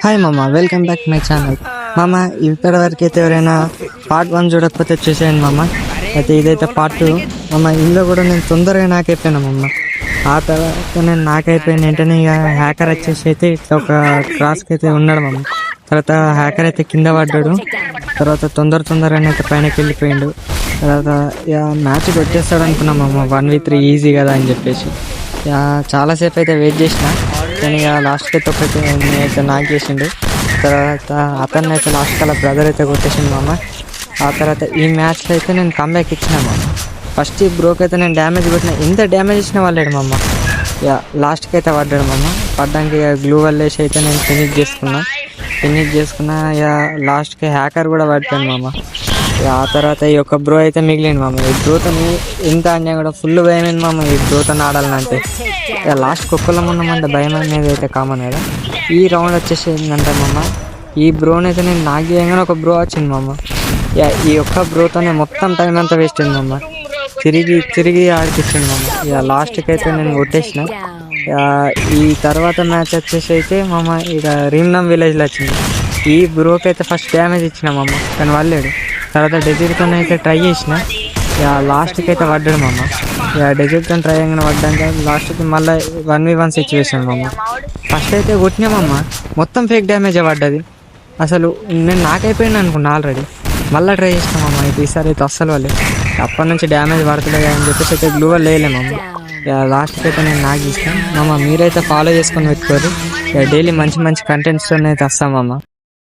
Hi మామ, welcome back my channel. మామ, ఇప్పటి వరకు అయితే ఎవరైనా పార్ట్ 1 చూడకపోతే చూసేయండి మామ. అయితే ఇదైతే పార్ట్ 2 మామ. ఇందులో కూడా నేను తొందరగా నాకైపోయినా మామ. ఆ తర్వాత నేను నాకైపోయిన వెంటనే ఇక హ్యాకర్ వచ్చేసి అయితే ఇట్లా ఒక క్రాస్కి అయితే ఉన్నాడు మామ. తర్వాత హ్యాకర్ అయితే కింద పడ్డాడు. తర్వాత తొందరగానే అయితే పైనకి వెళ్ళిపోయిండు. తర్వాత ఇక మ్యాచ్ కొట్టేస్తాడు అనుకున్నాం మామ. 1v3 ఈజీ కదా అని చెప్పేసి ఇక చాలాసేపు అయితే వెయిట్ చేసిన. కానీ ఇక లాస్ట్కి అయితే ఒకటి అయితే నాకు చేసిండు. తర్వాత అతన్ని అయితే లాస్ట్ అలా బ్రదర్ అయితే కొట్టేసిండు మామ. ఆ తర్వాత ఈ మ్యాచ్లో అయితే నేను కంబ్యాక్ ఇచ్చిన మామ. ఫస్ట్ ఈ బ్రోకి అయితే నేను డ్యామేజ్ కొట్టిన, ఎంత డ్యామేజ్ ఇచ్చినా వాళ్ళాడు మామ. ఇక లాస్ట్కి అయితే పడ్డాడు మామ. పడ్డానికి ఇక గ్లూ వల్లేసి అయితే నేను ఫినిష్ చేసుకున్నా. ఇక లాస్ట్కి హ్యాకర్ కూడా పడిపోయాను మామ. ఇక ఆ తర్వాత ఈ యొక్క బ్రో అయితే మిగిలింది మామ. ఈ బ్రోతో ఎంత అన్యాయం కూడా ఫుల్ భయమైంది మామ. ఈ బ్రోతో ఆడాలంటే ఇక లాస్ట్ కుక్కలం ఉన్నామంటే భయం అనేది అయితే కామన్ కదా. ఈ రౌండ్ వచ్చేసి ఏంటంటే మామ, ఈ బ్రోని అయితే నేను నాకు చేయగానే ఒక బ్రో వచ్చింది మామ. ఇక ఈ యొక్క బ్రోతోనే మొత్తం టైం అంతా వేస్ట్ అయింది మామ. తిరిగి ఆడిపించింది మామ. ఇక లాస్ట్కి అయితే నేను కొట్టేసిన. ఈ తర్వాత మ్యాచ్ వచ్చేసి అయితే మామ ఇక రీమ్నమ్ విలేజ్లో వచ్చింది. ఈ బ్రోకి అయితే ఫస్ట్ డ్యామేజ్ ఇచ్చిన మామ, కానీ వాళ్ళాడు. తర్వాత డెజర్ట్తో అయితే ట్రై చేసిన. ఇక లాస్ట్కి అయితే పడ్డాడు మామ. ఇక డెజర్ట్తో ట్రై చేయగానే పడ్డాక లాస్ట్కి మళ్ళీ 1v1 సిచ్యువేషన్ మామ. ఫస్ట్ అయితే కొట్టినామమ్మ, మొత్తం ఫేక్ డ్యామేజ్ పడ్డది. అసలు నేను నాకైపోయాను అనుకున్నా ఆల్రెడీ. మళ్ళీ ట్రై చేసినామమ్మ. అయితే ఈసారి అయితే అస్సలు వాళ్ళే అప్పటి నుంచి డ్యామేజ్ పడతలే అని చెప్పేసి అయితే గ్లూ వల్ల వేయలేమమ్మ. ఇక లాస్ట్కి అయితే నేను నాకు ఇస్తాను మామ. మీరైతే ఫాలో చేసుకొని పెట్టుకోరు. ఇక డైలీ మంచి కంటెంట్స్తో అయితే వస్తామమ్మ.